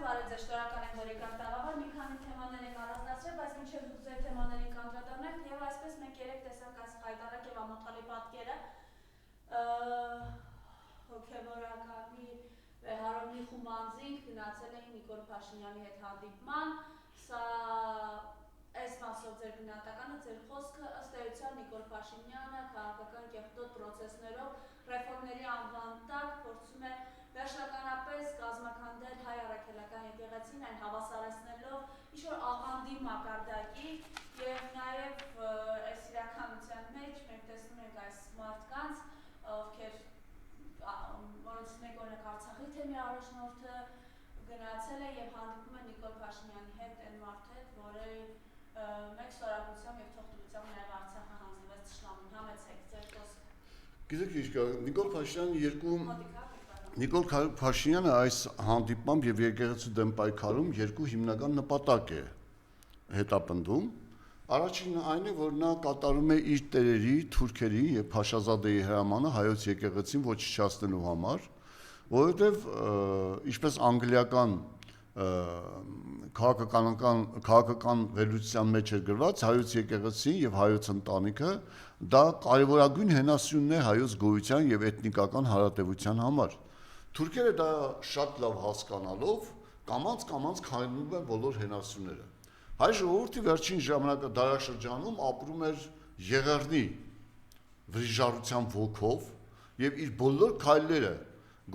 բարև ձեզ, շնորհակալ եմ, որ եկաք տաղավար, մի քանի թեմաներ եք առանձնացրել, բայց մինչև դուք ձեր թեմաներին կանդրադառնաք, եւ այսպես մենք երեք տեսանք այս խայտարակ եւ ամոթալի պատկերը հոգեվորականի Հարոմի Խումանձին գնացել էին Նիկոլ Փաշինյանի հետ հանդիպման, սա այս մասով ձեր գնահատականը, ձեր խոսքը ըստ էության Նիկոլ Փաշինյանը քաղաքական կեղտոտ պրոցեսներով ռեֆորմների անվան տակ փորձում է վերջնականապես կազմաքանդել հայ առաքելական եկեղեցին, այն հավասարեցնելով ինչ-որ աղանդի մակարդակի եւ նաեւ այս իրականության մեջ մենք տեսնում ենք այս մարդկանց, ովքեր որոնց մեկ օրինակ Արցախի թեմի առաջնորդը գնացել է եւ հանդիպում է Նիկոլ Փաշինյանի հետ, այն մարդու հետ, որը մեկ ստորագրությամբ եւ թողտվությամբ նաեւ Արցախը հանձնվեց թշնամուն, համեցեք ձեր խոսքը։ Գիտեք ինչ կա, Նիկոլ Փաշինյանը այս հանդիպմամբ եւ եկեղեցու դեմ պայքարում երկու հիմնական նպատակ է հետապնդում։ Առաջինը այն է, որ նա կատարում է իր տերերի, թուրքերի եւ Փաշազադեի հրամանը հայոց եկեղեցին ոչնչացնելու համար, որովհետեւ ինչպես անգլիական քաղաքական վերլուծության մեջ է գրված, հայոց եկեղեցին եւ հայոց ընտանիքը դա կարևորագույն հենասյունն է հայոց գոյության եւ էթնիկական հարատեվության համար։ Թուրքերը դա շատ լավ հասկանալով կամաց քայլում են բոլոր հենասյունները։ Հայ ժողովուրդի վերջին դարաշրջանում ապրում էր Եղեռնի վրիժառության ոգով եւ իր բոլոր քայլերը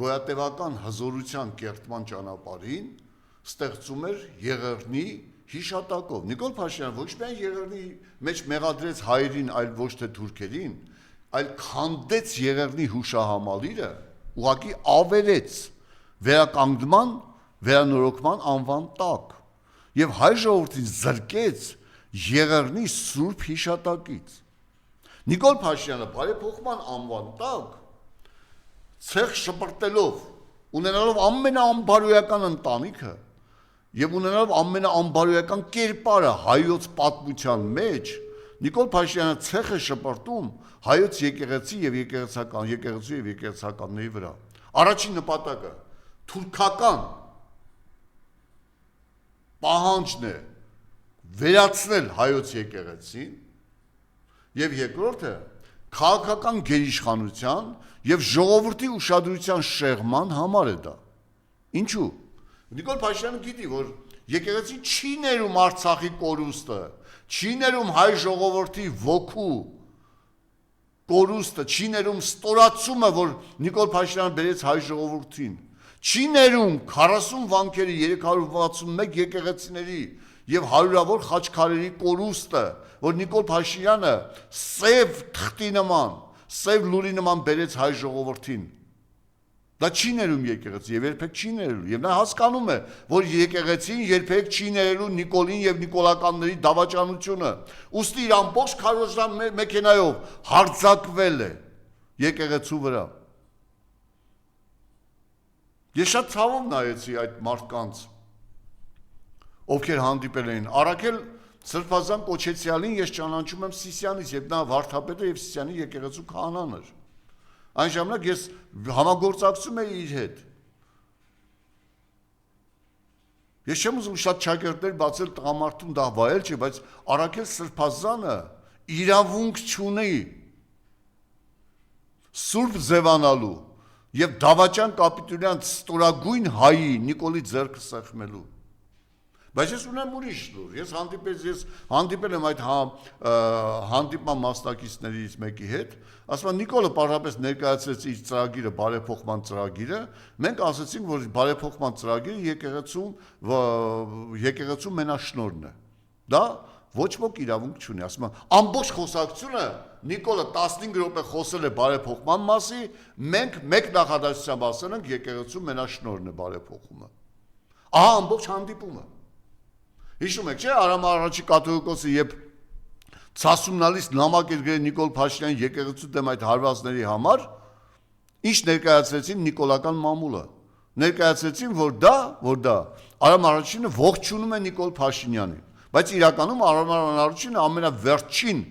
գոյատևական հզորության կերտման ճանապարհին ստեղծում էր Եղեռնի հիշատակով։ Նիկոլ Փաշինյանը ոչ միայն Եղեռնի մեջ մեղադրեց հայերին, այլ ոչ թե թուրքերին, այլ քանդեց Եղեռնի հուշահամալիրը, ուղղակի ավերեց վերականգնման, վերանորոգման անվան տակ եւ հայ ժողովրդին զրկեց Եղեռնի սուրբ հիշատակից։ Նիկոլ Փաշինյանը բարեփոխման անվան տակ ցեղ շպրտելով, ունենալով ամենաանբարոյական ընտանիքը եւ ունենալով ամենաանբարոյական կերպարը հայոց պատմության մեջ, Նիկոլ Փաշինյանը ցեղ է շպրտում հայոց եկեղեցի եւ եկեղեցականների վրա։ Առաջին նպատակը թուրքական պահանջն է վերացնել հայոց եկեղեցին եւ երկրորդը քաղաքական գերիշխանության եւ ժողովրդի ուշադրության շեղման համար է դա։ Ինչու՞։ Նիկոլ Փաշինյանը գիտի, որ եկեղեցին չի ներում Արցախի կորուստը, չի ներում հայ ժողովրդի ոգու կորուստը, չի ներում ստորացումը, որ Նիկոլ Փաշինյանը բերեց հայ ժողովրդին, չի ներում 40 վանքերի 361 եկեղեցիների եւ հարյուրավոր խաչքարերի կորուստը, որ Նիկոլ Փաշինյանը սև թղթի նման, սև լուրի նման բերեց հայ ժողովրդին։ Դա չի ներում եկեղեցի եւ երբեք չի ներելու եւ նա հասկանում է, որ եկեղեցին երբեք չի ներելու Նիկոլին եւ նիկոլականների դավաճանությունը։ Ուստի իր ամբողջ քարոզան մեքենայով հարձակվել է եկեղեցու վրա։ Ես շատ ցավով նայեցի այդ մարդկանց, ովքեր հանդիպել էին։ Արաքել Սրբազան Կոչեցյալին ես ճանաչում եմ Սիսյանից, երբ նա վարդապետը եւ Սիսյանի եկեղեցու քահանան էր։ Այն ժամանակ ես համագործակցում էի իր հետ։ Ես չեմ ուզում շատ ճակերտներ բացել տղամարդուն դա վայել չէ, բայց Արաքել Սրբազանը իրավունք չունի սուրբ ձևանալու եւ դավաճան կապիտուլյան ստորագույն հայի Նիկոլի ձեռքը սեղմելու։ Բայց ես ունեմ ուրիշ լուր, ես հանդիպել եմ այդ հանդիպման մասնակիցներից մեկի հետ, ասում Նիկոլը պարզապես ներկայացրեց իր ծրագիրը, բարեփոխման ծրագիրը, մենք ասացինք, որ բարեփոխման ծրագիրը եկեղեցու մենաշնորհն է, դա ոչ ոք իրավունք չունի, ասում ամբողջ խոսակցությունը Նիկոլը 15 րոպե խոսել է բարեփոխման մասի, մենք մեկ նախադասությամբ ասել ենք եկեղեցու մենաշնորհն է բարեփոխումը, ահա ամբողջ հանդիպումը։ Հիշում եք, չէ, Արամ առաջի կաթողիկոսը երբ ցասումնալից նամակ էր գրել Նիկոլ Փաշինյանի եկեղեցու դեմ այդ հարվածների համար, ինչ ներկայացրեցին նիկոլական մամուլը։ Ներկայացրեցին, որ դա Արամ առաջինը ողջունում է Նիկոլ Փաշինյանին, բայց իրականում Արամ առաջինը ամենավերջին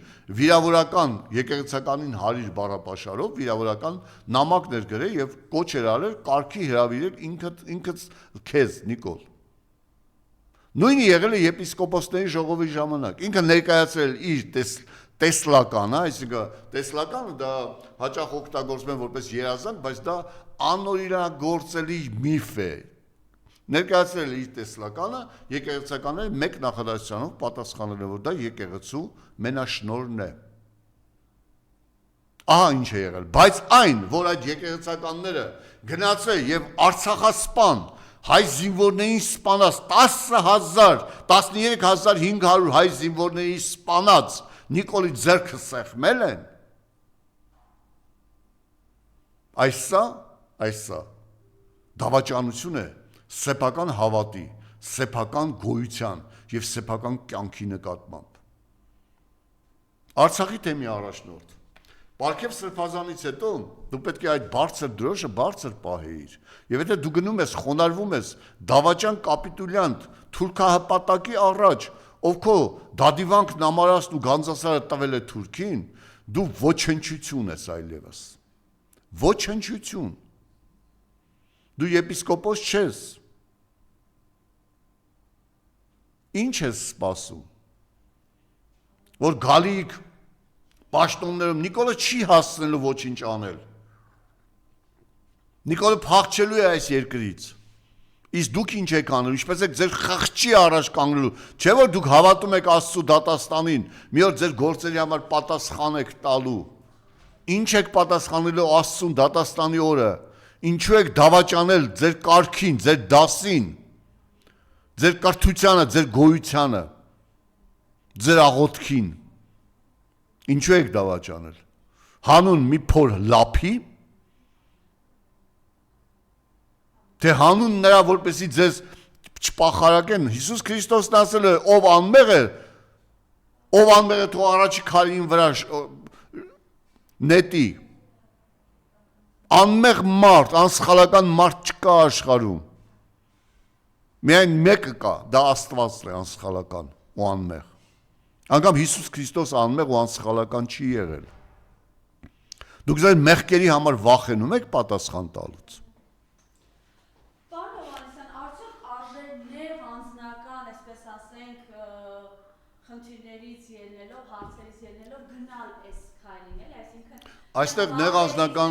վիրավորական եկեղեցականին հարիր բառապաշարով վիրավորական նամակներ գրել եւ կոչ էր արել կարգի հրավիրել ինքդ քեզ Նիկոլ։ Նույնը եղել է եպիսկոպոսների ժողովի ժամանակ։ Ինքը ներկայացրել իր տեսլականը, այսինքն տեսլականը դա հաճախ օգտագործում են որպես երազանք, բայց դա անօրինագործելի միֆ է։ Ներկայացրել իր տեսլականը, եկեղեցականները մեկ նախադասությամբ պատասխանել են, որ դա եկեղեցու մենաշնորհն է։ Ահա ինչ է եղել, բայց այն, որ այդ եկեղեցականները գնացել եւ Արցախասպան հայ զինվորներին սպանած 10,000, 13,500 հայ զինվորների սպանած Նիկոլի ձեռքը սեղմել են, այսա դավաճանություն է սեփական հավատի, սեփական գոյության եւ սեփական կյանքի նկատմամբ։ Արցախի թեմի առաջնորդ Պարքև սրբազանից հետո դու պետք է այդ բարձր դրոշը բարձր պահեիր։ Եվ եթե դու գնում ես, խոնարհվում ես դավաճան կապիտուլյանտ թուրքահպատակի առաջ, ով քո դադիվանքն ամարածն ու գանձասարը տվել է թուրքին, դու ոչնչություն ես այլևս։ Ոչնչություն։ Դու եպիսկոպոս չես։ Ինչ ես սպասում։ Որ գալիք պաշտոններում Նիկոլը չի հասցնելու ոչինչ անել։ Նիկոլը փախչելու է այս երկրից։ Իսկ դուք ինչ եք անելու, ինչպես եք ձեր խղճի առաջ կանգնելու, չէ՞ որ դուք հավատում եք Աստծո դատաստանին, մի օր ձեր գործերի համար պատասխան եք տալու։ Ինչ եք պատասխանելու Աստծուն դատաստանի օրը։ Ինչու եք դավաճանել ձեր կարգին, ձեր դասին, ձեր կրթությանը, ձեր գոյությանը, ձեր աղոթքին։ Ինչու եք դավաճանել։ Հանուն մի փոր լափի, թե հանուն նրա որպեսի ձեզ չպախարակեն։ Հիսուս Քրիստոսն ասել է, ով անմեղ է թող առաջի քարին վրա նետի։ Անմեղ մարդ, անսխալական մարդ չկա աշխարհում։ Միայն մեկը կա, դա Աստվածն է անսխալական ու անմեղ։ Անգամ Հիսուս Քրիստոս անմեղ ու անսխալական չի եղել։ Դուք ձեր մեղքերի համար վախենում եք պատասխան տալուց։ Պարոն Հովհաննիսյան, արդյոք արժե նեղ անձնական, այսպես ասենք, խնդիրներից ելնելով, հարցերից ելնելով գնալ այս քայլին, էլի, այսինքն Այստեղ նեղ անձնական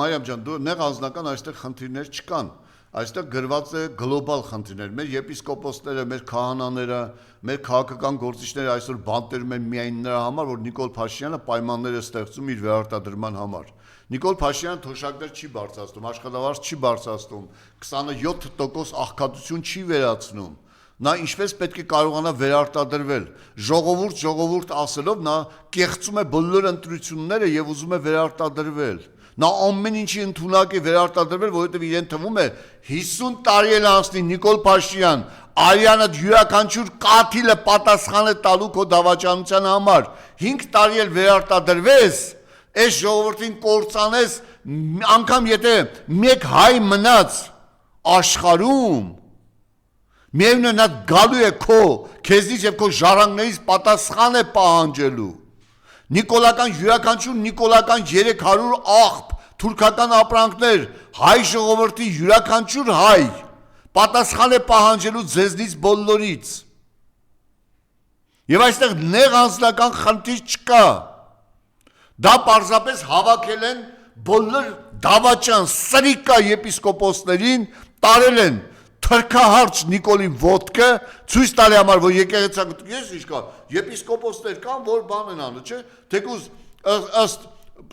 Մարիամ ջան, դու նեղ անձնական այստեղ խնդիրներ չկան։ Այստեղ գրված է գլոբալ խնդիրներ։ Մեր եպիսկոպոսները, մեր քահանաները, մեր քաղաքական գործիչները այսօր բանտերում են միայն նրա համար, որ Նիկոլ Փաշինյանը պայմաններ է ստեղծում իր վերարտադրման համար։ Նիկոլ Փաշինյանը թոշակներ չի բարձրացնում, աշխատավարձ չի բարձրացնում, 27% աղքատություն չի վերացնում։ Նա ինչպես պետք է կարողանա վերարտադրվել։ Ժողովուրդ ասելով նա կեղծում է բոլոր ընտրությունները եւ ուզում է վերարտադրվել։ Նա ամեն ինչի ընդունակ է վերարտադրվել, որովհետեւ իրեն թվում է 50 տարի էլ անցնի Նիկոլ Փաշինյան, Արիանը յուրաքանչյուր կաթիլը պատասխան է տալու քո դավաճանության համար։ 5 տարի էլ վերարտադրվես, այս ժողովրդին կործանես, անգամ եթե մեկ հայ մնաց աշխարհում, միևնույն նա գալու է քո քեզնից եւ քո ժառանգներից պատասխան է պահանջելու։ Նիկոլական յուրաքանչյուր նիկոլական 300 աղբ թուրքական ապրանքներ հայ ժողովրդի յուրաքանչյուր հայ պատասխան է պահանջելու ձեզնից բոլորից։ Եվ այստեղ նեղ անձնական խնդիր չկա։ Դա պարզապես հավաքել են բոլոր դավաճան սրիկա եպիսկոպոսներին, տարել են թրքահարց Նիկոլի ոտքը, ցույց տալի համար, որ եկեղեցական ես ինչ կա, եպիսկոպոսներ կան, որ բան են անում, չէ՞, թեկուզ ըստ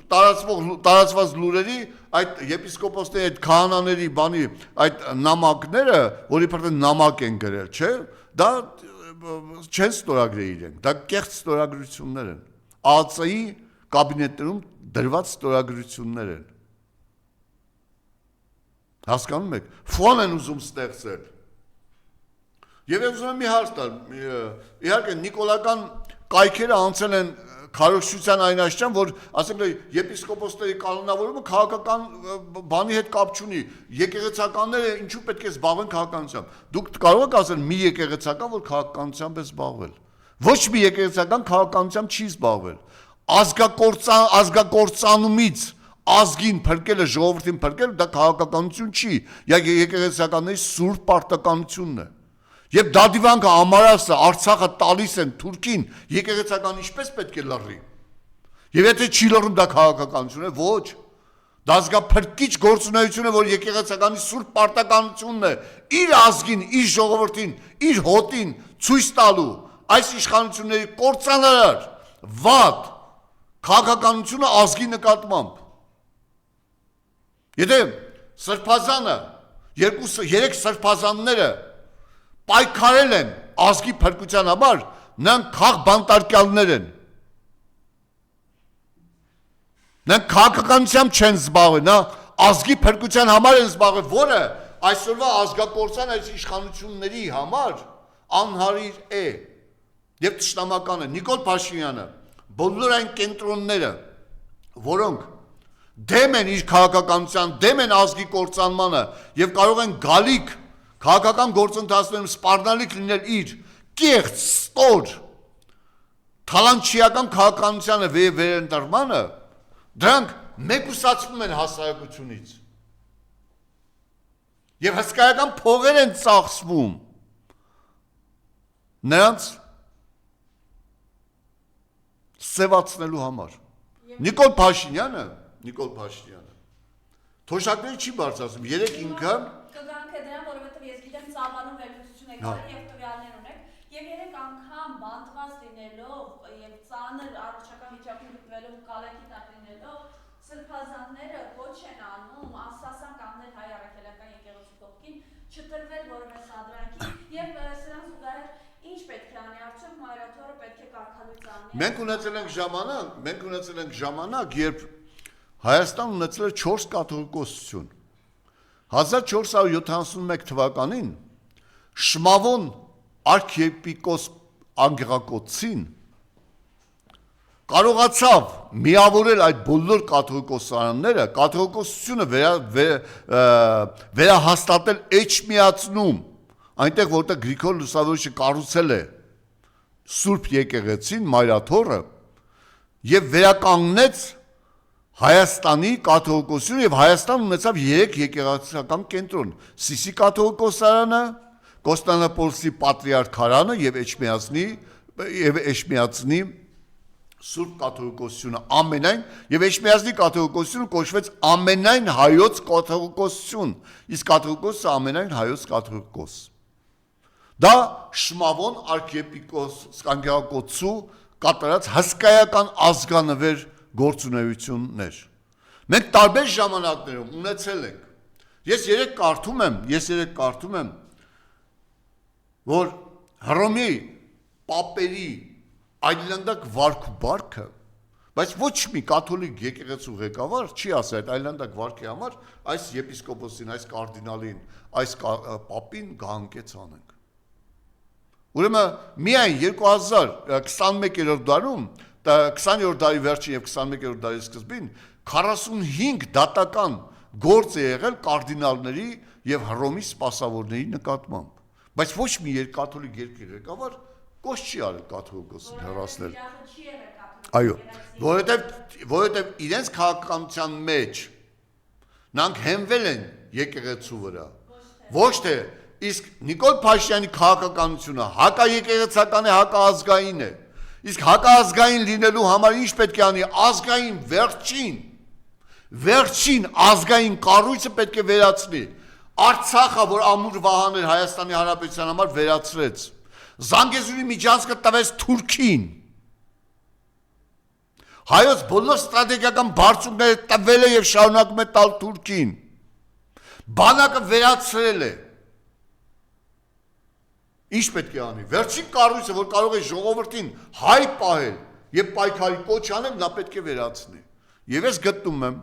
տարածված լուրերի այդ եպիսկոպոսների, այդ քահանաների բանի այդ նամակները, որի փոխարեն նամակ են գրել, չէ՞, դա չեն ստորագրել իրենք, դա կեղծ ստորագրություններ են։ ԱԱՑ-ի կաբինետներում դրված ստորագրություններ են։ Հասկանում եք, ֆոն են ուզում ստեղծել։ Եվ ես ուզում եմ մի հարց տալ, իհարկե նիկոլական կայքերը անցել են քարոզչության այն աշճան, որ ասենք եպիսկոպոսների կանոնավորումը քաղաքական բանի հետ կապ չունի։ Եկեղեցականները ինչու պետք է զբաղվեն քաղաքականությամբ։ Դուք կարող եք ասել մի եկեղեցական, որ քաղաքականությամբ է զբաղվել։ Ոչ մի եկեղեցական քաղաքականությամբ չի զբաղվել։ Ազգակործանումից ազգին փրկելը, ժողովրդին փրկելը դա քաղաքականություն չի, եկեղեցականների սուրբ պարտականությունն է։ Եվ դադիվանքը ամարասը Արցախը տալիս են Թուրքին, եկեղեցական ինչպես պետք է լռի։ Եվ եթե չի լռում դա քաղաքականություն է, ոչ։ Դա ազգափրկիչ գործունեություն է, որ եկեղեցականի սուրբ պարտականությունն է իր ազգին, իր ժողովրդին, իր հոտին ցույց տալու այս իշխանությունների կործանարար վատ քաղաքականությունը ազգի նկատմամբ։ Եթե սրբազանը, երեք սրբազանները պայքարել են ազգի փրկության համար, նրանք քաղ բանտարկյալներ են։ Նրանք քաղաքականությամբ չեն զբաղվել, նա ազգի փրկության համար են զբաղվել, որը այսօրվա ազգակործան այս իշխանությունների համար անհարիր է եւ ճշտամական է։ Նիկոլ Փաշինյանը, բոլոր այն կենտրոնները, որոնք դեմ են իր քաղաքականության, դեմ են ազգի կործանմանը եւ կարող են գալիք քաղաքական գործընթացներում սպառնալիք լինել իր կեղծ, ստոր, թալանչիական քաղաքականությանը վերընտրմանը, դրանք մեկուսացվում են հասարակությունից եւ հսկայական փողեր են ծախսվում նրանց սևացնելու համար։ Նիկոլ Փաշինյանը թոշակների չի բարձրացնում, երեք ինքը կգանք է դրան, որովհետև ես գիտեմ ծավալուն վերլուծություն եք արել եւ տվյալներ ունեք եւ երեք անգամ բանտված լինելով եւ ծանր առողջական վիճակում գտնվելով կալեքի տակ լինելով սրբազանները ոչ են անում անսասան կանգնել հայ առաքելական եկեղեցու կողքին չտրվել որևէ սադրանքի եւ սրանց զուգահեռ ինչ պետք է անի արդյոք մայրաթորը պետք է կարգալույց անի։ Մենք ունեցել ենք ժամանակ, երբ Հայաստան ունեցել էր 4 կաթողիկոսություն։ 1471 թվականին Շմավոն արքիեպիսկոպոս Անգեղակոծին կարողացավ միավորել այդ բոլոր կաթողիկոսարանները, կաթողիկոսությունը վերահաստատել Էջմիածնում, այնտեղ որտեղ Գրիգոր Լուսավորիչը կառուցել է Սուրբ եկեղեցին, Մայրաթորը, եւ վերականգնեց Հայաստանի կաթողիկոսությունը եւ Հայաստան ունեցավ 3 եկեղեցական կենտրոն՝ Սիսի կաթողիկոսարանը, Կոստանդնուպոլսի պատրիարքարանը եւ Էջմիածնի Սուրբ կաթողիկոսությունը ամենայն եւ Էջմիածնի կաթողիկոսությունը կոչվեց ամենայն հայոց կաթողիկոսություն, իսկ կաթողիկոսը ամենայն հայոց կաթողիկոս։ Դա Շմավոն արքիեպիսկոպոս Անգեղակոծու կատարած հսկայական ազգանվեր գործունեություններ։ Մենք տարբեր ժամանակներում ունեցել ենք։ Ես երեք կարդում եմ, որ Հռոմի պապերի այլանդակ վարք ու բարքը, բայց ոչ մի կաթոլիկ եկեղեցու ղեկավար չի ասել այդ այլանդակ վարքի համար այս եպիսկոպոսին, այս կարդինալին, այս պապին գահանքեց անենք։ Ուրեմն միայն 2021-րդ դարում 20-րդ դարի վերջին եւ 21-րդ դարի սկզբին 45 դատական գործ է եղել կարդինալների եւ Հռոմի սպասավորների նկատմամբ, բայց ոչ մի կաթոլիկ երկրի ղեկավար կոչ չի արել կաթողիկոսին հեռացնել։ Այո, որովհետեւ իրենց քաղաքականության մեջ նրանք հենվել են եկեղեցու վրա, ոչ թե իսկ Նիկոլ Փաշինյանի քաղաքականությունը հակաեկեղեցական է, հակաազգային է։ Իսկ հակաազգային լինելու համար ինչ պետք է անի, ազգային վերջին ազգային կառույցը պետք է վերացնի։ Արցախը, որ ամուր վահան էր Հայաստանի Հանրապետության համար, վերացրեց։ Զանգեզուրի միջանցքը տվեց Թուրքին։ Հայոց բոլոր ստրատեգիական բարձունքները տվել է եւ շարունակում է տալ Թուրքին։ Բանակը վերացրել է։ Ինչ պետք է անի։ Վերջին կառույցը, որ կարող է ժողովրդին հայ պահել եւ պայքարի կոչ անել, նա պետք է վերացնի։ Եվ ես գտնում եմ,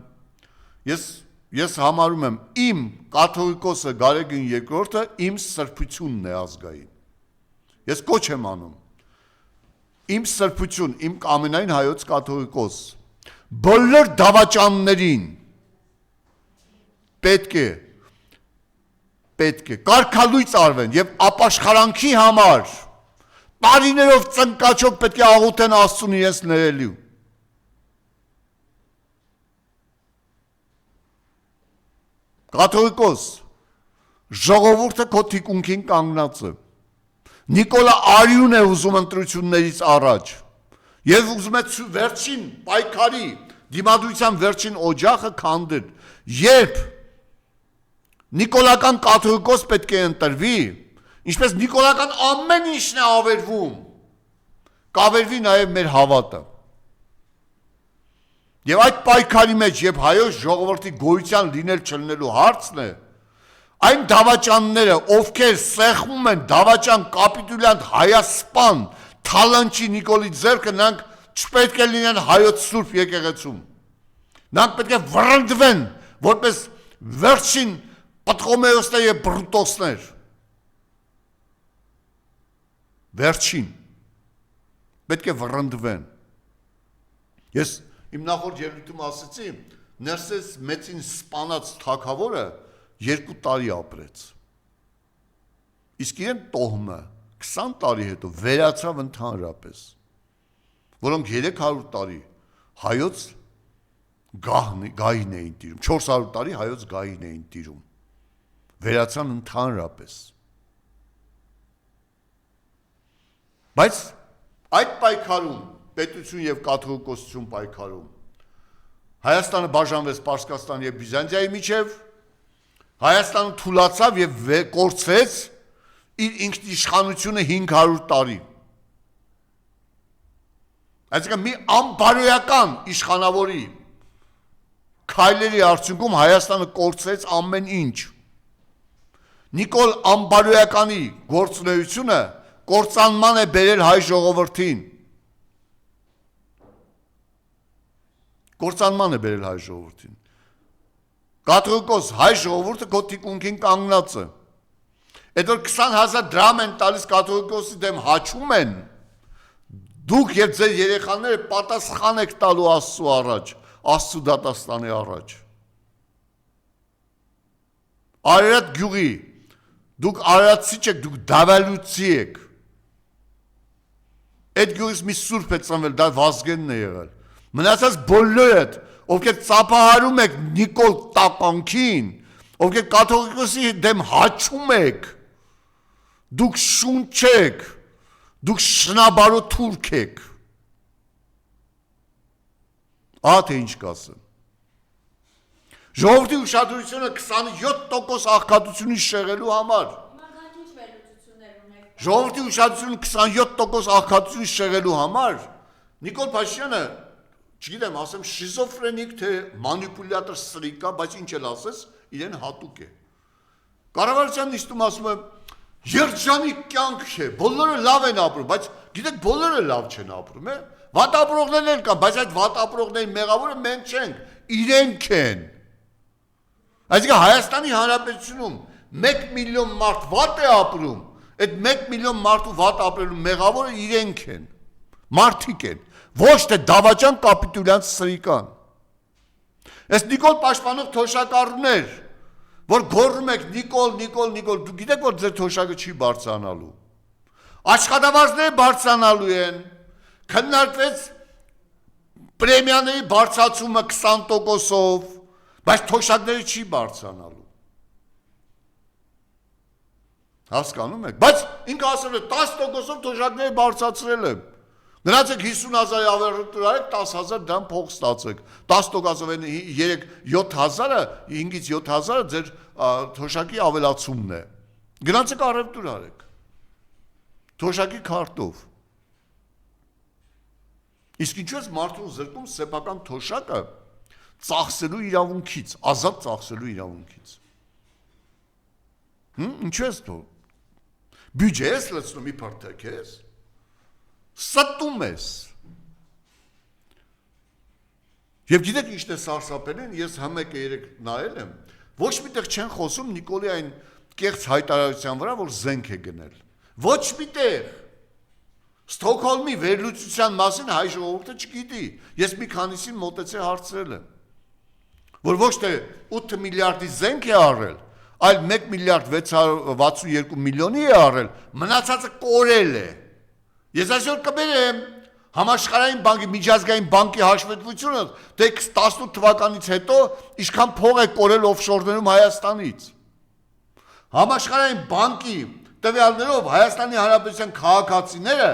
ես համարում եմ իմ կաթողիկոսը Գարեգին II-ը իմ սրբությունն է ազգային։ Ես կոչ եմ անում։ Իմ սրբություն, իմ ամենայն հայոց կաթողիկոս բոլոր դավաճաններին պետք է կարգալույծ արվեն եւ ապաշխարանքի համար տարիներով ծնկաչոք պետք է աղոթեն Աստծուն իրենց ներելու։ Կաթողիկոս ժողովուրդը քո թիկունքին կանգնած է։ Նիկոլա Արիուն է ուզում ընտրություններից առաջ։ Եվ ուզում է վերջին պայքարի, դիմադրության վերջին օջախը քանդել։ Երբ նիկոլական կաթողիկոս պետք է ընտրվի, ինչպես նիկոլական ամեն ինչն է ավերվում, կավերվի նաև մեր հավատը։ Եվ այդ պայքարի մեջ, երբ հայոց ժողովրդի գոյության լինել չլինելու հարցն է, այն դավաճանները, ովքեր սեղմում են դավաճան կապիտուլյանտ հայասպան թալանչի Նիկոլի ձեռքը, նրանք չպետք է լինեն հայոց սուրբ եկեղեցում։ Նրանք պետք է վռնդվեն, որպես վերջին Պտղոմեոսներ եւ Բրուտոսներ։ Վերջին պետք է վռնդվեն։ Ես իմ նախորդ ելույթում ասացի, Ներսես մեծին սպանած թագավորը 2 տարի ապրեց։ Իսկ իրեն տոհմը 20 տարի հետո վերացավ ընդհանրապես, որոնք 300 տարի հայոց գահին էին տիրում, 400 տարի հայոց գահին էին տիրում, վերացան ընդհանրապես։ Բայց այդ պայքարում, պետություն եւ կաթողիկոսություն պայքարում, Հայաստանը բաժանվեց Պարսկաստան եւ Բյուզանդիայի միջև, Հայաստանը թուլացավ եւ կորցրեց իր ինքնիշխանությունը 500 տարի։ Այսինքն մի անբարոյական իշխանավորի քայլերի արդյունքում Հայաստանը կորցրեց ամեն ինչ։ Նիկոլ անբարոյականի գործունեությունը կործանման է բերել հայ ժողովրդին։ Կործանման է բերել հայ ժողովրդին։ Կաթողիկոս հայ ժողովուրդը քո թիկունքին կանգնած է։ Այդ որ 20,000 դրամ են տալիս կաթողիկոսի դեմ հաչում են, դուք եւ ձեր երեխաները պատասխան եք տալու Աստծո առաջ, Աստծո դատաստանի առաջ։ Արարատ գյուղի, դուք արարատցի չեք, դուք դավալուցի եք։ Այդ գյուղից մի սուրբ է ծնվել, դա Վազգենն է եղել։ Մնացած բոլորդ, ովքեր ծափահարում եք Նիկոլ տապանքին, ովքեր կաթողիկոսի դեմ հաչում եք, դուք շունչ եք, դուք շնաբարո թուրք եք։ Ահա թե ինչ կասեմ։ Ժողովրդի ուշադրությունը 27% աղքատությունից շեղելու համար։ Ժողովրդի ուշադրությունը 27% աղքատությունից շեղելու համար Նիկոլ Փաշինյանը, չգիտեմ, ասեմ շիզոֆրենիկ թե մանիպուլյատոր սրիկա, բայց ինչ էլ ասես, իրեն հատուկ է։ Կառավարության նիստում ասում եմ, երջանիկ կյանք է, բոլորը լավ են ապրում, բայց գիտեք, բոլորը լավ չեն ապրում, է։ Վատ ապրողներն են կան, բայց այդ վատ ապրողների մեղավորը մենք չենք, իրենք են։ Այսինքն Հայաստանի Հանրապետությունում 1 միլիոն մարդ վատ է ապրում, այդ 1 միլիոն մարդու վատ ապրելու մեղավորը իրենք են, մարդիկ են, ոչ թե դավաճան կապիտուլյանտ սրիկան։ Այս Նիկոլ պաշտպանող թոշակառուներ, որ գոռում եք Նիկոլ, դուք գիտեք, որ ձեր թոշակը չի բարձրանալու։ Աշխատավարձները բարձրանալու են, քննարկվեց պրեմիաների բարձրացումը 20%-ով, բայց թոշակները չի բարձրանալու։ Հասկանում եք, բայց ինքը ասել է 10%-ով թոշակները բարձրացրել եմ։ Գնացեք 50,000 ավերտ արեք, 10,000 դրամ փող ստացեք։ 10%-ով են 7,000-ը, 5-ից 7,000-ը ձեր թոշակի ավելացումն է։ Գնացեք առևտուր արեք։ Թոշակի քարտով։ Իսկ ինչու է մարդուն զրկում սեփական թոշակը ծախսելու իրավունքից, ազատ ծախսելու իրավունքից։ Ինչու է դու։ Բյուջե ես լցնում իբրտեք ես։ Ստում ես։ Եվ գիտեք ինչն է սարսափելին, ես համեկը երեք նայել եմ, ոչ միտեղ չեն խոսում Նիկոլի այն կեղծ հայտարարության վրա, որ զենք է գնել։ Ոչ միտեղ։ Ստոկհոլմի վերլուծության մասին հայ ժողովուրդը չգիտի։ Ես մի քանիսին մոտեցի հարցրել եմ, որ ոչ թե 8 միլիարդի զենք է առել, այլ 1 միլիարդ 662 միլիոնի է առել, մնացածը կորել է։ Ես այսօր կբերեմ համաշխարհային բանկի, միջազգային բանկի հաշվետվությունը, թե 18 թվականից հետո ինչքան փող է կորել օֆշորներում Հայաստանից։ Համաշխարհային բանկի տվյալներով Հայաստանի Հանրապետության քաղաքացիները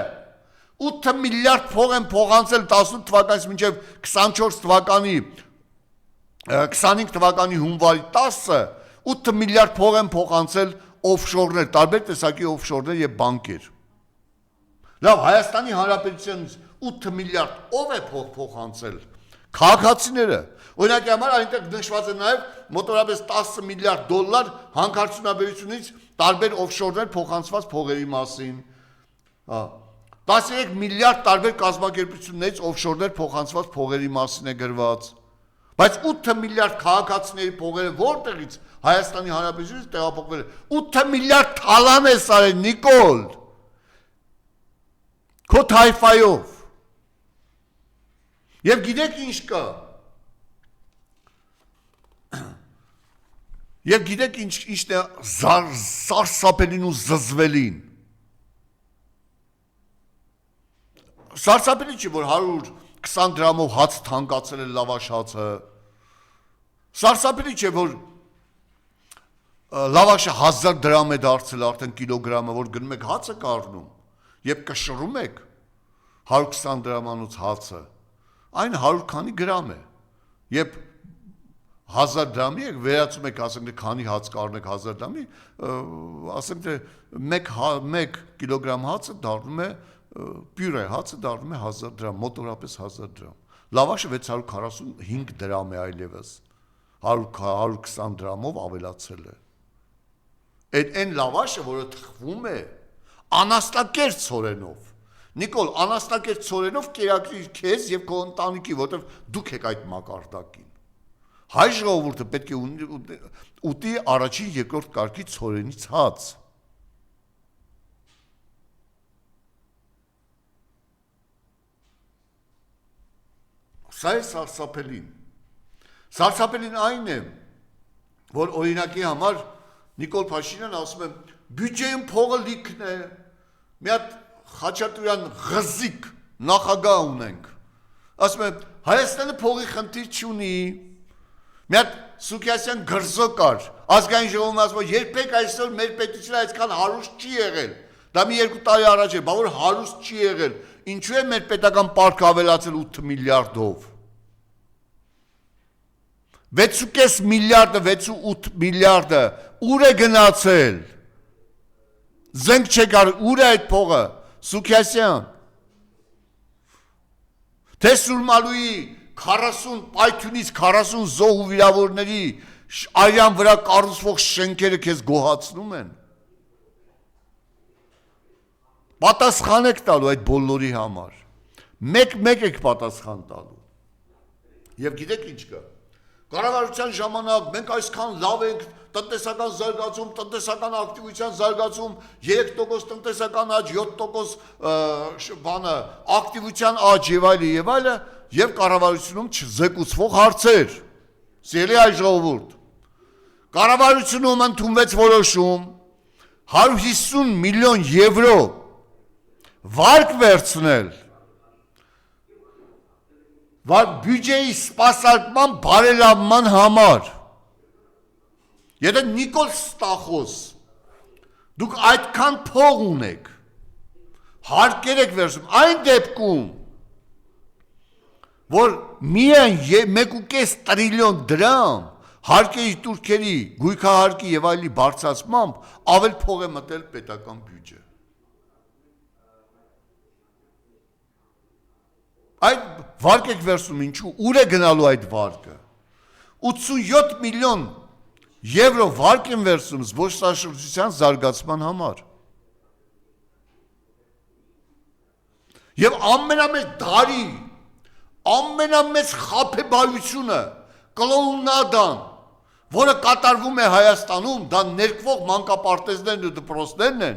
8 միլիարդ փող են փոխանցել 18 թվականից մինչև 24 թվականի 25 թվականի հունվարի 10-ը 8 միլիարդ փող են փոխանցել օֆշորներ, տարբեր տեսակի օֆշորներ եւ բանկեր։ Լավ, Հայաստանի Հանրապետությունից 8 միլիարդ ով է փոխանցել։ Քաղաքացիները։ Օրինակի համար այնտեղ նշված է նաև մոտավորապես 10 միլիարդ դոլար հանքարդյունաբերությունից տարբեր օֆշորներ փոխանցված փողերի մասին։ 13 միլիարդ տարբեր կազմակերպություններից օֆշորներ փոխանցված փողերի մասին է գրված։ Բայց 8 միլիարդ քաղաքացիների փողերը որտեղից Հայաստանի Հանրապետությունից տեղափոխվել է։ 8 միլիարդ թալան է սարել Նիկոլ։ Քո թայֆայով։ Եվ գիտեք ինչ կա։ Եվ գիտեք ինչն է սարսափելին ու զզվելին։ Սարսափելի չի, որ 120 դրամով հաց թանկացել է լավաշ հացը։ Սարսափելի չէ, որ լավաշը 1000 դրամ է դարձել արդեն կիլոգրամը, որ գնում եք հացը կառնում, եւ կշռում եք 120 դրամանոց հացը։ Այն 100 քանի գրամ է։ Եվ 1000 դրամի եք վերացում եք, ասենք թե քանի հաց կառնեք 1000 դրամի, ասենք թե 1 կիլոգրամ հացը դառնում է պյուրե հացը դառնում է 1000 դրամ, մոտորապես 1000 դրամ։ Լավաշը 645 դրամ է այլևս։ 120 դրամով ավելացել է։ Այն լավաշը, որը թխվում է անաստակերտ ցորենով։ Նիկոլ, անաստակերտ ցորենով կերակրիր քեզ եւ քո ընտանիքի, որտեվ դուք եք այդ մակարդակին։ Հայ ժողովուրդը պետք է ուտի առաջին, երկրորդ կարգի ցորենից հաց։ Սա է սարսափելին։ Սարսափելին այն է, որ օրինակի համար Նիկոլ Փաշինյանն ասում է, բյուջեում փողը լիքն է, մի հատ Խաչատուրյան ղզիկ նախագահ ունենք։ Ասում է, Հայաստանը փողի խնդիր չունի։ Մի հատ Սուքիասյան գրզո կար, ազգային ժողովում ասում է, երբեք այսօր մեր պետությունը այսքան հարուստ չի եղել։ Դա մի 2 տարի առաջ է, բա որ հարուստ չի եղել։ Ինչու է մեր պետական պարտքը ավելացել 8 միլիարդով։ 6.5 միլիարդը, 6.8 միլիարդը ուր է գնացել։ Զենք չեկար, ուր է այդ փողը, Սուքիասյան։ Թե Սուրմալուի 40 պայթյունից 40 զոհ ու վիրավորների արյան վրա կառուցվող շենքերը քեզ գոհացնում են։ Պատասխան եք տալու այդ բոլորի համար։ Մեկ եք պատասխան տալու։ Եվ գիտեք ինչ կա։ Կառավարության ժամանակ մենք այսքան լավ ենք, տնտեսական զարգացում, տնտեսական ակտիվության զարգացում, 3% տնտեսական աճ, 7% բանը ակտիվության աճ եւ այլը, եւ կառավարությունում չզեկուցվող հարցեր։ Սիրելի հայ ժողովուրդ, կառավարությունում ընդունվեց որոշում 150 միլիոն եվրո վարկ վերցնել բյուջեի սպասարկման բարելավման համար։ Եթե Նիկոլ Ստախոս, դուք այդքան փող ունեք, հարկեր եք վերցում, այն դեպքում, որ միայն 1.5 տրիլիոն դրամ հարկերի տուրքերի, գույքահարկի եւ այլի բարձրացմամբ ավել փող է մտել պետական բյուջե։ Այդ վարկ եք վերցնում ինչու, ուր է գնալու այդ վարկը։ 87 միլիոն եվրո վարկ են վերցնում զբոսաշրջության զարգացման համար։ Եվ ամենամեծ դարի, ամենամեծ խաբեբայությունը, կլոունադան, որը կատարվում է Հայաստանում, դա ներկվող մանկապարտեզներն ու դպրոցներն են,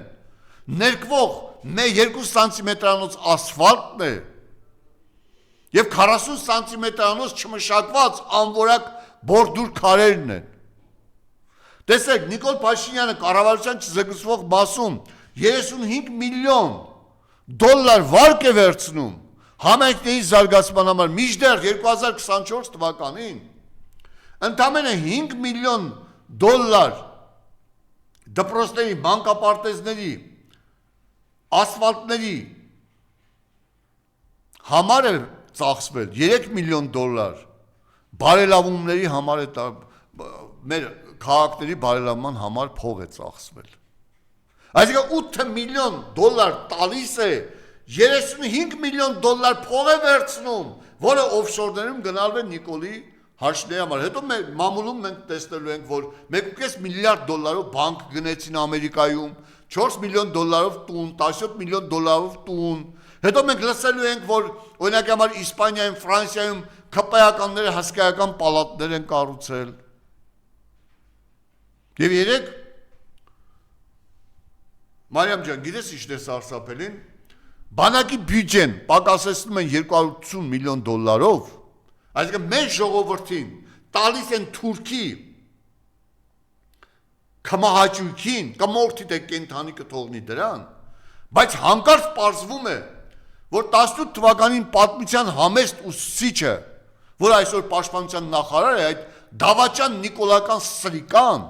ներկվող 2 սանտիմետրանոց ասֆալտն է, եւ 40 սանտիմետրանոց չմշակված անորակ բորդուր քարերն են։ Տեսեք, Նիկոլ Փաշինյանը կառավարության չզեկուցվող մասում 35 միլիոն դոլար վարկ է վերցնում համայնքների զարգացման համար, մինչդեռ 2024 թվականին ընդամենը 5 միլիոն դոլար դպրոցների, մանկապարտեզների, ասֆալտների համար է ծախսվել 3 միլիոն դոլար, բարելավումների համար է մեր քաղաքների բարելավման համար փող է ծախսվել։ Այսինքն 8 միլիոն դոլար տալիս է, 35 միլիոն դոլար փող է վերցնում, որը օֆշորներում գնալու է Նիկոլի հաշվի համար։ Հետո մեր մամուլում մենք տեսնելու ենք, որ 1.5 միլիարդ դոլարով բանկ գնեցին Ամերիկայում, 4 միլիոն դոլարով տուն, 17 միլիոն դոլարով տուն։ Հետո մենք լսելու ենք, որ օրինակ համար Իսպանիայում, Ֆրանսիայում ԿՊ-ականները հսկայական պալատներ են կառուցել։ Եվ երեք Մարիամ ջան, գիտես ինչ է սարսափելին։ Բանակի բյուջեն պակասեցնում են 280 միլիոն դոլարով, այսինքն մեր ժողովրդին տալիս են Թուրքի կմահաճույքին, կմորթի դե կենթանի կթողնի դրան, բայց հանկարծ պարզվում է, որ 18 թվականին պատմության համեստ ուսուցիչը, որ այսօր պաշտպանության նախարար է, այդ Դավաճան Նիկոլական Սրիկան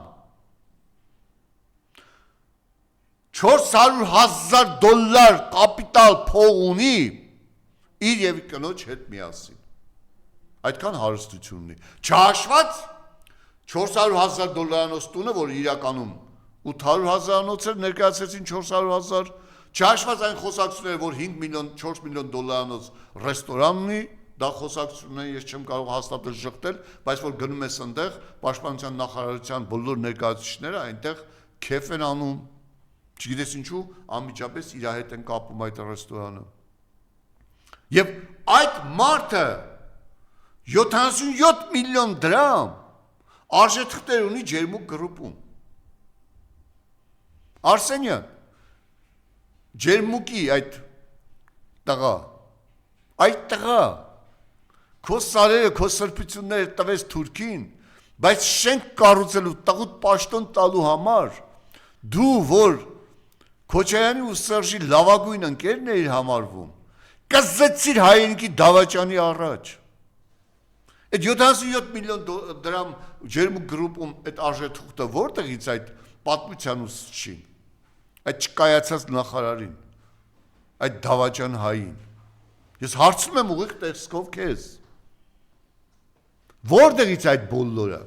400,000 դոլար կապիտալ փող ունի իր եւ կնոջ հետ միասին։ Այդքան հարստություն ունի։ Չհաշված 400,000 դոլարանոց տունը, որ իրականում 800,000-անոց էր, ներկայացրեցին 400,000, չհաշված այն խոսակցությունները, որ 5 միլիոն, 4 միլիոն դոլարանոց ռեստորան ունի, դա խոսակցությունները ես չեմ կարող հաստատել շղթել, բայց որ գնում ես այնտեղ, պաշտպանության նախարարության բոլոր ներկայացուցիչները այնտեղ քեֆ են անում, չգիտես ինչու, անմիջապես իր հետ են կապում այդ ռեստորանը։ Եվ այդ մարդը 77 միլիոն դրամ արժեթղթեր ունի Ջերմուկ գրուպում։ Արսենյան, Ջերմուկի այդ տղա, քո սարերը, քո սրբությունները տվեց Թուրքին, բայց շենք կառուցելու տաղուտ պաշտոն տալու համար, դու որ Քոչարյանի ու Սերժի լավագույն ընկերն էիր համարվում, կզծիր հայրենիքի Դավաճանի առաջ։ Այդ 77 միլիոն դրամ Ջերմուկ գրուպում այդ արժեթղթը որտեղից այդ պատմության ուսուցչին, այդ չկայացած նախարարին, այդ Դավաճան հային։ Ես հարցնում եմ ուղիղ տեսքով քեզ, որտեղից այդ բոլորը։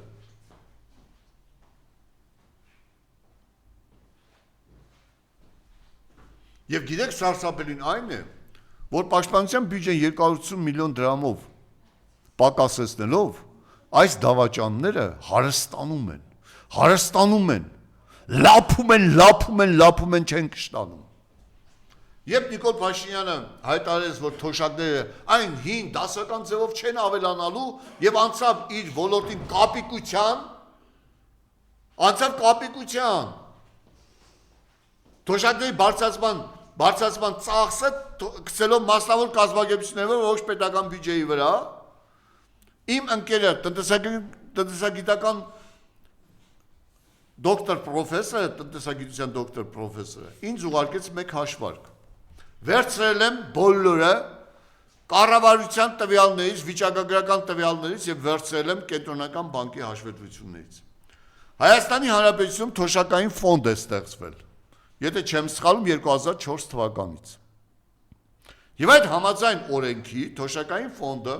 Եվ գիտեք սարսափելին այն է, որ պաշտպանության բյուջեն 280 միլիոն դրամով պակասեցնելով այս դավաճանները հարստանում են, լափում են, չեն կշտանում։ Երբ Նիկոլ Փաշինյանը հայտարարեց, որ թոշակները այն հին դասական ձևով չեն ավելանալու եւ անցավ իր ոլորտին կապիկության, թոշակների բարձրացման ծախսը գցելով մասնավոր կազմակերպությունները ոչ պետական բյուջեի վրա, իմ ընկերը տնտեսագիտական տնտեսագիտության դոկտոր պրոֆեսորը ինձ ուղարկեց մեկ հաշվարկ։ Վերցրել եմ բոլորը կառավարության տվյալներից, վիճակագրական տվյալներից եւ վերցրել եմ կենտրոնական բանկի հաշվետվություններից։ Հայաստանի Հանրապետությունում թոշակային ֆոնդ է ստեղծվել, եթե չեմ սխալվում 2004 թվականից։ Եվ այդ համաձայն օրենքի թոշակային ֆոնդը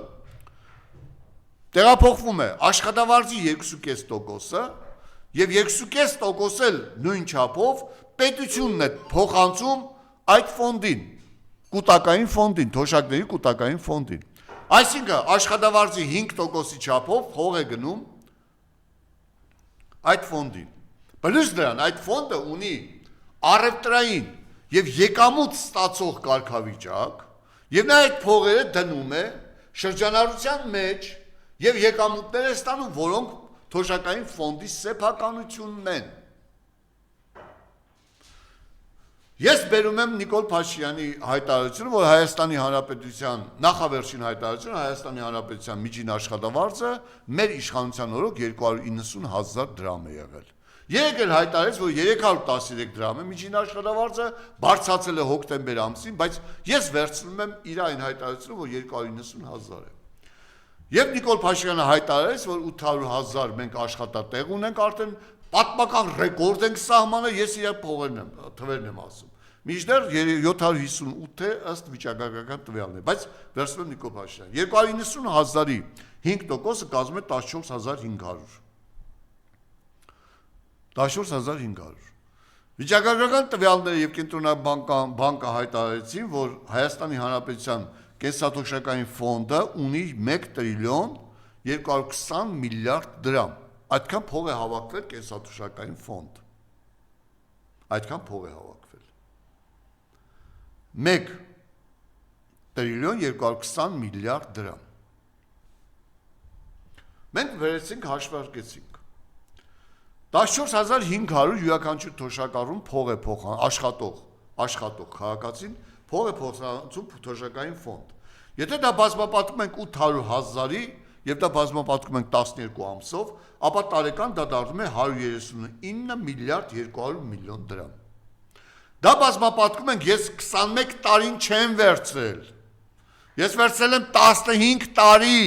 տեղափոխվում է աշխատավարձի 2.5%-ը եւ 2.5% էլ նույն չափով պետությունն է փոխանցում այդ ֆոնդին, կൂട്ടակային ֆոնդին, թոշակների կൂട്ടակային ֆոնդին։ Այսինքն աշխատավարձի 5%-ի չափով փող է գնում այդ ֆոնդին։ Բլուզ դրան այդ ֆոնդը ունի առևտրային եւ եկամուտ ստացող կարգավիճակ եւ նա այդ փողերը դնում է շրջանառության մեջ եւ եկամուտներ է ստանում, որոնք թոշակային ֆոնդի սեփականությունն են։ Ես բերում եմ Նիկոլ Փաշինյանի հայտարարությունը, որ Հայաստանի Հանրապետության նախավերջին հայտարարությունը Հայաստանի Հանրապետության միջին աշխատավարձը մեր իշխանության օրոք 290,000 դրամ է եղել։ Երեք էլ հայտարարեց, որ 313 դրամ է միջին աշխատավարձը, բարձրացել է հոկտեմբեր ամսին, բայց ես վերցնում եմ իր այն հայտարարությունը, որ 290,000 է։ Եվ Նիկոլ Փաշինյանը հայտարարեց, որ 800,000 մենք աշխատատեղ ունենք արդեն պատմական ռեկորդ ենք սահմանը, ես իր թվերն եմ ասում։ Մինչդեռ 758 է ըստ վիճակագրական տվյալների, բայց վերցնում եմ Նիկոլ Փաշինյան։ 290,000-ի 5% կազմում է 14500։ 14500։ Վիճակագրական տվյալները եւ կենտրոնական բանկը հայտարարեցին, որ Հայաստանի Հանրապետության կենսաթոշակային ֆոնդը ունի 1 տրիլիոն 220 միլիարդ դրամ։ Այդքան փող է հավաքվել կենսաթոշակային ֆոնդ։ Այդքան փող է հավաքվել։ 1 տրիլիոն 220 միլիարդ դրամ։ Մենք վերեցինք հաշվարկեցինք։ 14500 յուրաքանչյուր թոշակառուն փող է աշխատող քաղաքացին փող է փոխանցում թոշակային ֆոնդ։ Եթե դա բազմապատկում ենք 800,000-ի եւ դա բազմապատկում ենք 12 ամսով, ապա տարեկան դա դառնում է 139 միլիարդ 200 միլիոն դրամ։ Դա բազմապատկում ենք, ես 21 տարին չեմ վերցրել։ Ես վերցրել եմ 15 տարի։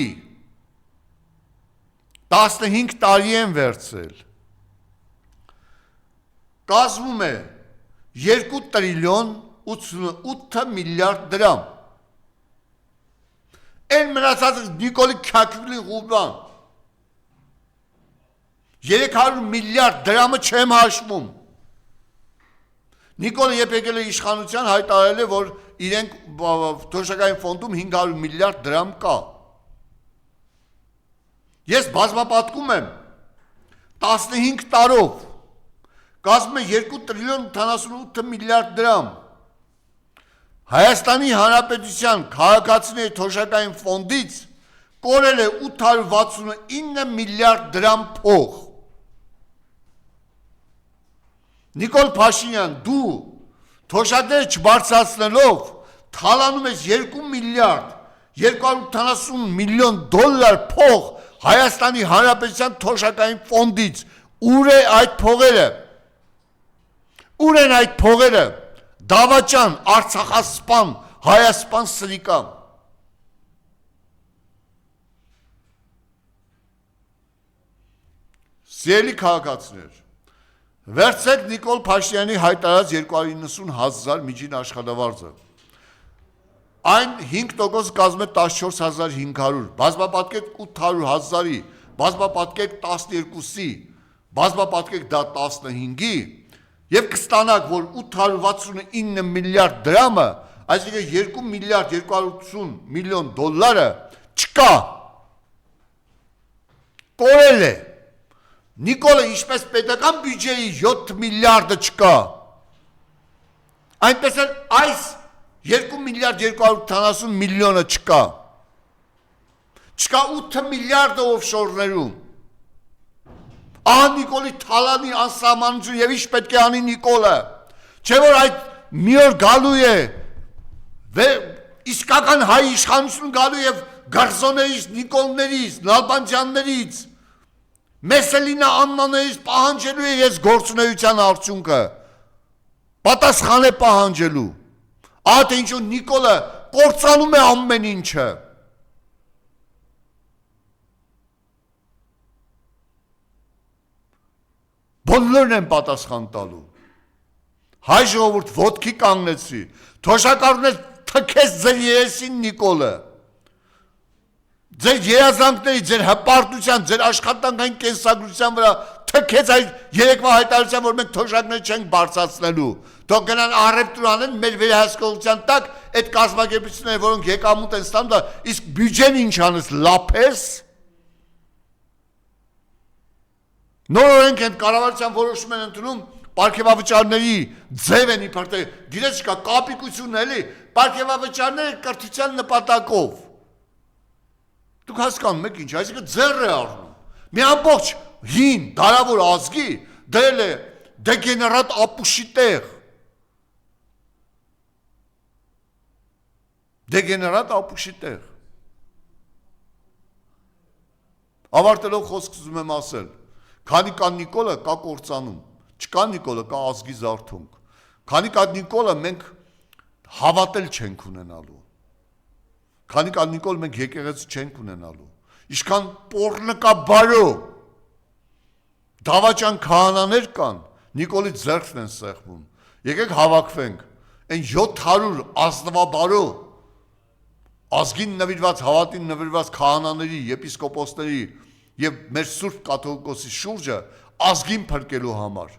15 տարի եմ վերցրել։ Կազմում է 2 տրիլիոն 88 միլիարդ դրամ։ Այն մնացածը Նիկոլի Քյակյուլի ղուբան 300 միլիարդ դրամը չեմ հաշվում։ Նիկոլը երբ եկել է իշխանության հայտարարել է, որ իրենք թոշակային ֆոնդում 500 միլիարդ դրամ կա։ Ես բազմապատկում եմ 15 տարով կազմում է 2 տրիլիոն 88 միլիարդ դրամ։ Հայաստանի Հանրապետության քաղաքացիների թոշակային ֆոնդից կորել է 869 միլիարդ դրամ փող։ Նիկոլ Փաշինյան, դու թոշակները չբարձրացնելով թալանում ես 2 միլիարդ 280 միլիոն դոլար փող Հայաստանի Հանրապետության թոշակային ֆոնդից։ Ուր է այդ փողերը։ Ուր են այդ փողերը։ Դավաճան, Արցախասպան, Հայասպան սրիկամ։ Սիրելի քաղաքացիներ, վերցրեք Նիկոլ Փաշինյանի հայտարարած 290,000 միջին աշխատավարձը։ Այն 5% կազմում է 14500, բազմապատկեք 800,000-ի, բազմապատկեք 12-ի, բազմապատկեք դա 15-ի, եւ կստանաք, որ 869 միլիարդ դրամը, այսինքն 2 միլիարդ 280 միլիոն դոլարը չկա։ Կորել է։ Նիկոլը ինչպես պետական բյուջեի 7 միլիարդը չկա։ Այնպես էլ այս 2 միլիարդ 280 միլիոնը չկա։ Չկա 8 միլիարդը օֆշորներում։ Ահա Նիկոլի թալանի անսահմանություն եւ ինչ պետք է անի Նիկոլը։ Չէ որ այդ մի օր գալու է իսկական հայ իշխանություն գալու եւ գարզոներից, Նիկոլներից, Նալբանդյաններից, Մեսելինա Աննաներից պահանջելու է ես գործունեության արդյունքը։ Պատասխան է պահանջելու։ Ահա թե ինչու Նիկոլը կործանում է ամեն ինչը։ Բոլորն են պատասխան տալու։ Հայ ժողովուրդ ոտքի կանգնեցի, թոշակառուներ թքեց ձեր երեսին Նիկոլը։ Ձեր երազանքների, ձեր հպարտության, ձեր աշխատանքային կենսագրության վրա թքեց այդ երեկվա հայտարարության, որ մենք թոշակներ չենք բարձրացնելու։ Թող գնան առևտուր անեն մեր վերահսկողության տակ այդ կազմակերպությունները, որոնք եկամուտ են ստանում, իսկ բյուջեն ինչ անես, լափես։ Նոր օրենք են կառավարության որոշում են ընդունում պարգևավճարների ձև են իբր թե գիտես չկա կապիկությունն էլի պարգևավճարները կրթության նպատակով դուք հասկանում եք ինչ այսինքն ձեռ է առնում մի ամբողջ հին դարավոր ազգի դրել է դեգեներատ ապուշի տեղ դեգեներատ ապուշի տեղ ավարտելով խոսք ուզում եմ ասել քանի կա Նիկոլը կա կործանում չկա Նիկոլը կա ազգի զարթոնք քանի կա Նիկոլը մենք հավատել չենք ունենալու քանի կա Նիկոլ մենք եկեղեցի չենք ունենալու ինչքան պոռնկա բարո դավաճան քահանաներ կան, Նիկոլից ձեռքն են սեղմում։ Եկեք հավաքվենք, այն 700 ազնվաբարո ազգին նվիրված, հավատին նվիրված քահանաների, եպիսկոպոսների եւ մեր Սուրբ կաթողիկոսի շուրջը ազգին փրկելու համար։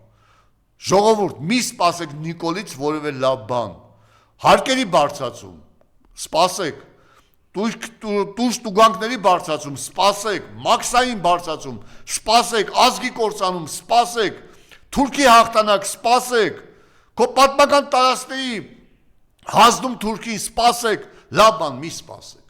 Ժողովուրդ, մի սպասեք Նիկոլից որևէ լավ բան։ Հարկերի բարձրացում, սպասեք։ Տուժ տուգանքների բարձրացում, սպասեք, մաքսային բարձրացում, սպասեք, ազգի կործանում, սպասեք, Թուրքի հաղթանակ, սպասեք, քո պատմական տարածքների հանձնում Թուրքին, սպասեք, լավ բան մի սպասեք։